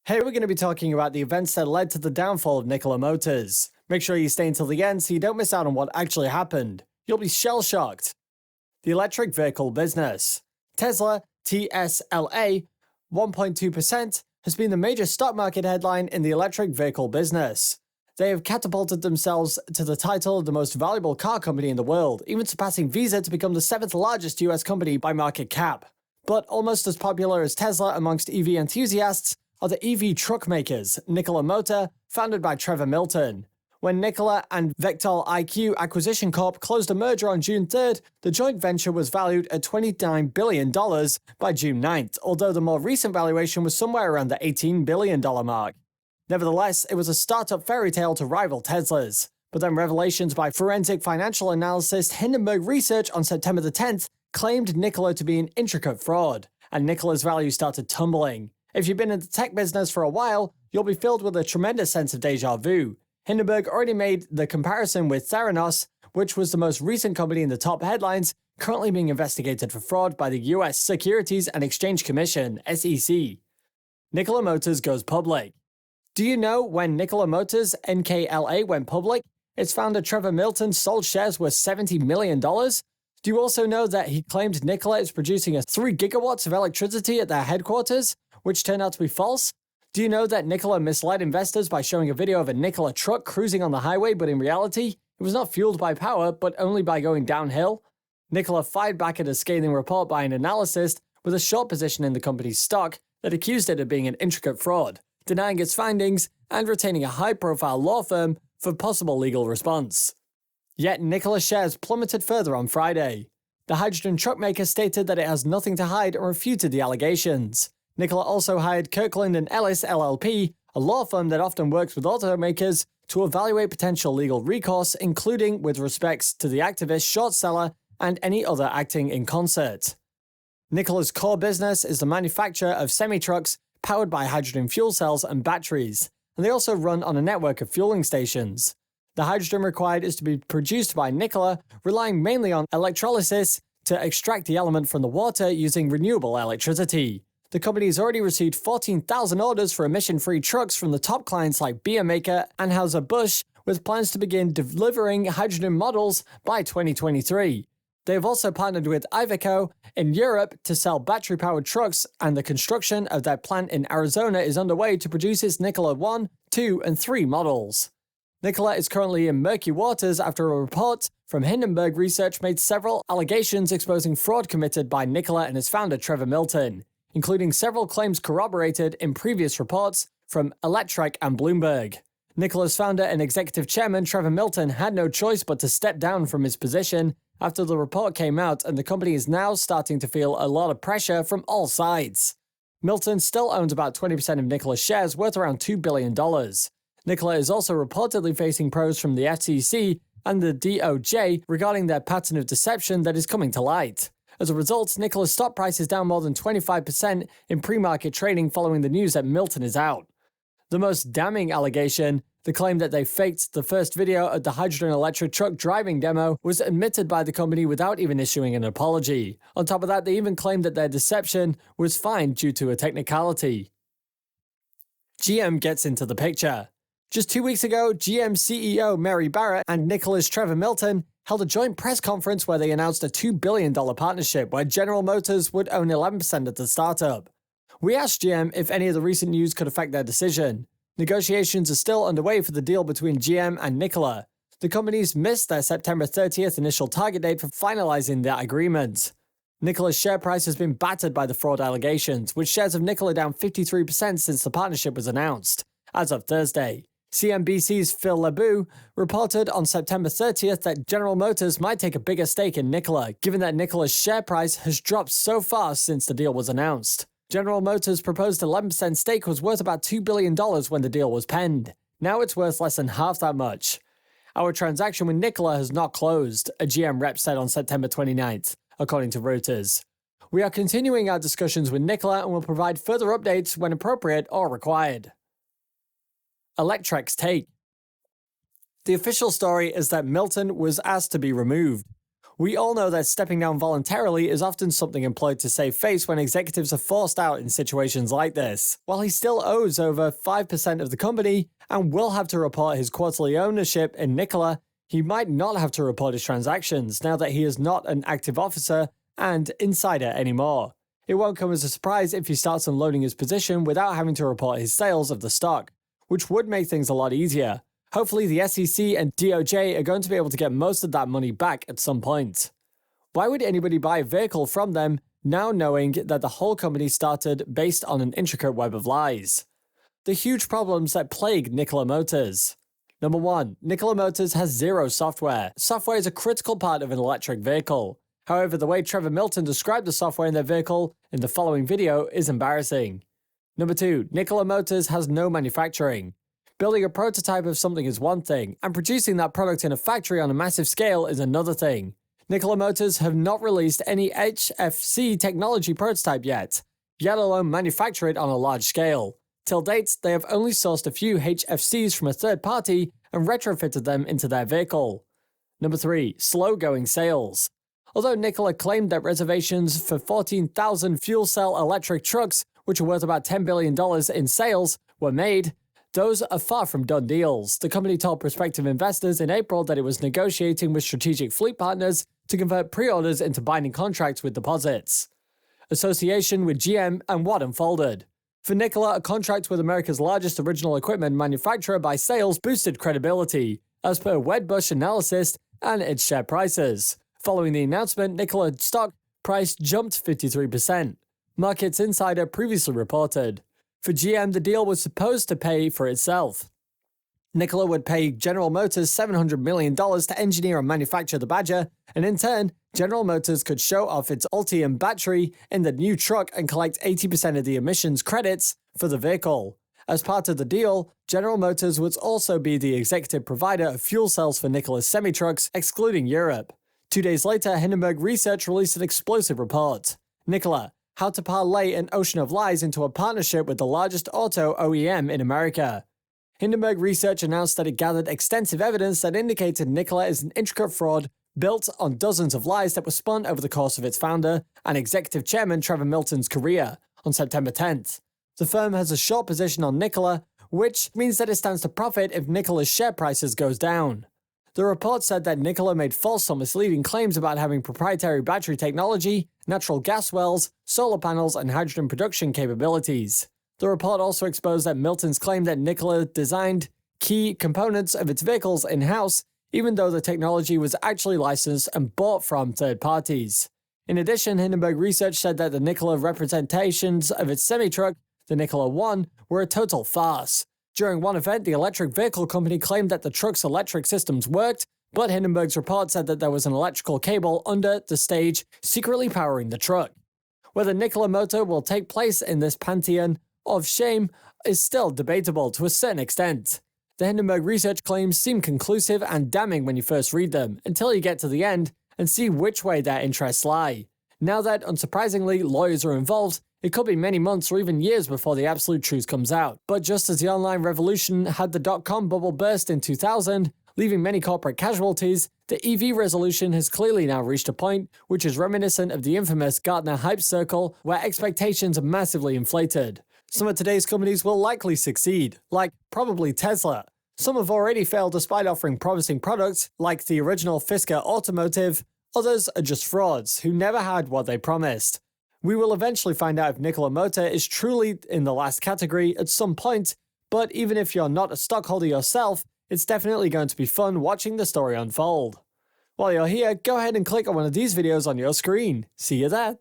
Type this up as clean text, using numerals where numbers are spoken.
Hey, we're going to be talking about the events that led to the downfall of Nikola Motors. Make sure you stay until the end so you don't miss out on what actually happened. You'll be shell-shocked. The electric vehicle business. Tesla, TSLA, 1.2%, has been the major stock market headline in the electric vehicle business. They have catapulted themselves to the title of the most valuable car company in the world, even surpassing Visa to become the 7th largest US company by market cap. But almost as popular as Tesla amongst EV enthusiasts are the EV truck makers, Nikola Motor, founded by Trevor Milton. When Nikola and Vectol IQ Acquisition Corp closed a merger on June 3rd, the joint venture was valued at $29 billion by June 9th, although the more recent valuation was somewhere around the $18 billion mark. Nevertheless, it was a startup fairy tale to rival Tesla's. But then revelations by forensic financial analyst Hindenburg Research on September the 10th claimed Nikola to be an intricate fraud, and Nikola's value started tumbling. If you've been in the tech business for a while, you'll be filled with a tremendous sense of deja vu. Hindenburg already made the comparison with Theranos, which was the most recent company in the top headlines, currently being investigated for fraud by the US Securities and Exchange Commission, SEC. Nikola Motors goes public. Do you know when Nikola Motors, NKLA, went public? Its founder Trevor Milton sold shares worth $70 million? Do you also know that he claimed Nikola is producing 3 gigawatts of electricity at their headquarters, which turned out to be false? Do you know that Nikola misled investors by showing a video of a Nikola truck cruising on the highway, but in reality, it was not fueled by power, but only by going downhill? Nikola fired back at a scathing report by an analyst with a short position in the company's stock that accused it of being an intricate fraud, denying its findings and retaining a high-profile law firm for possible legal response. Yet Nikola shares plummeted further on Friday. The hydrogen truck maker stated that it has nothing to hide and refuted the allegations. Nikola also hired Kirkland & Ellis LLP, a law firm that often works with automakers, to evaluate potential legal recourse, including with respects to the activist, short seller, and any other acting in concert. Nikola's core business is the manufacture of semi-trucks powered by hydrogen fuel cells and batteries, and they also run on a network of fueling stations. The hydrogen required is to be produced by Nikola, relying mainly on electrolysis to extract the element from the water using renewable electricity. The company has already received 14,000 orders for emission-free trucks from the top clients like beer maker Anheuser-Busch, with plans to begin delivering hydrogen models by 2023. They have also partnered with Iveco in Europe to sell battery-powered trucks, and the construction of their plant in Arizona is underway to produce its Nikola 1, 2, and 3 models. Nikola is currently in murky waters after a report from Hindenburg Research made several allegations exposing fraud committed by Nikola and its founder Trevor Milton, including several claims corroborated in previous reports from Electrek and Bloomberg. Nikola's founder and executive chairman Trevor Milton had no choice but to step down from his position after the report came out, and the company is now starting to feel a lot of pressure from all sides. Milton still owns about 20% of Nikola's shares, worth around $2 billion. Nikola is also reportedly facing probes from the FCC and the DOJ regarding their pattern of deception that is coming to light. As a result, Nikola's stock price is down more than 25% in pre-market trading following the news that Milton is out. The most damning allegation, the claim that they faked the first video of the hydrogen electric truck driving demo, was admitted by the company without even issuing an apology. On top of that, they even claimed that their deception was fine due to a technicality. GM gets into the picture. Just 2 weeks ago, GM CEO Mary Barra and Nikola's Trevor Milton held a joint press conference where they announced a $2 billion partnership where General Motors would own 11% of the startup. We asked GM if any of the recent news could affect their decision. Negotiations are still underway for the deal between GM and Nikola. The companies missed their September 30th initial target date for finalizing that agreement. Nikola's share price has been battered by the fraud allegations, with shares of Nikola down 53% since the partnership was announced, as of Thursday. CNBC's Phil LeBeau reported on September 30th that General Motors might take a bigger stake in Nikola, given that Nikola's share price has dropped so far since the deal was announced. General Motors' proposed 11% stake was worth about $2 billion when the deal was penned. Now it's worth less than half that much. Our transaction with Nikola has not closed, a GM rep said on September 29th, according to Reuters. We are continuing our discussions with Nikola and will provide further updates when appropriate or required. Electrek's take. The official story is that Milton was asked to be removed. We all know that stepping down voluntarily is often something employed to save face when executives are forced out in situations like this. While he still owes over 5% of the company and will have to report his quarterly ownership in Nikola, he might not have to report his transactions now that he is not an active officer and insider anymore. It won't come as a surprise if he starts unloading his position without having to report his sales of the stock, which would make things a lot easier. Hopefully the SEC and DOJ are going to be able to get most of that money back at some point. Why would anybody buy a vehicle from them now knowing that the whole company started based on an intricate web of lies? The huge problems that plague Nikola Motors. Number 1. Nikola Motors has zero software. Software is a critical part of an electric vehicle. However, the way Trevor Milton described the software in their vehicle in the following video is embarrassing. Number 2. Nikola Motors has no manufacturing. Building a prototype of something is one thing, and producing that product in a factory on a massive scale is another thing. Nikola Motors have not released any HFC technology prototype yet alone manufacture it on a large scale. Till date, they have only sourced a few HFCs from a third party and retrofitted them into their vehicle. Number 3. Slow-going sales. Although Nikola claimed that reservations for 14,000 fuel cell electric trucks, which are worth about $10 billion in sales, were made, those are far from done deals. The company told prospective investors in April that it was negotiating with strategic fleet partners to convert pre-orders into binding contracts with deposits. Association with GM and what unfolded. For Nikola, a contract with America's largest original equipment manufacturer by sales boosted credibility, as per Wedbush analysis and its share prices. Following the announcement, Nikola stock price jumped 53%. Markets Insider previously reported. For GM, the deal was supposed to pay for itself. Nikola would pay General Motors $700 million to engineer and manufacture the Badger, and in turn, General Motors could show off its Ultium battery in the new truck and collect 80% of the emissions credits for the vehicle. As part of the deal, General Motors would also be the executive provider of fuel cells for Nikola's semi-trucks, excluding Europe. 2 days later, Hindenburg Research released an explosive report. Nikola, how to parlay an ocean of lies into a partnership with the largest auto OEM in America. Hindenburg Research announced that it gathered extensive evidence that indicated Nikola is an intricate fraud built on dozens of lies that were spun over the course of its founder and executive chairman Trevor Milton's career on September 10th. The firm has a short position on Nikola, which means that it stands to profit if Nikola's share prices goes down. The report said that Nikola made false or misleading claims about having proprietary battery technology, natural gas wells, solar panels, and hydrogen production capabilities. The report also exposed that Milton's claim that Nikola designed key components of its vehicles in-house, even though the technology was actually licensed and bought from third parties. In addition, Hindenburg Research said that the Nikola representations of its semi-truck, the Nikola One, were a total farce. During one event, the electric vehicle company claimed that the truck's electric systems worked, but Hindenburg's report said that there was an electrical cable under the stage secretly powering the truck. Whether Nikola Motor will take place in this pantheon of shame is still debatable to a certain extent. The Hindenburg Research claims seem conclusive and damning when you first read them, until you get to the end and see which way their interests lie. Now that, unsurprisingly, lawyers are involved, it could be many months or even years before the absolute truth comes out. But just as the online revolution had the dot-com bubble burst in 2000, leaving many corporate casualties, the EV revolution has clearly now reached a point which is reminiscent of the infamous Gartner hype circle, where expectations are massively inflated. Some of today's companies will likely succeed, like probably Tesla. Some have already failed despite offering promising products, like the original Fisker Automotive. Others are just frauds who never had what they promised. We will eventually find out if Nikola Motor is truly in the last category at some point, but even if you're not a stockholder yourself, it's definitely going to be fun watching the story unfold. While you're here, go ahead and click on one of these videos on your screen. See you there!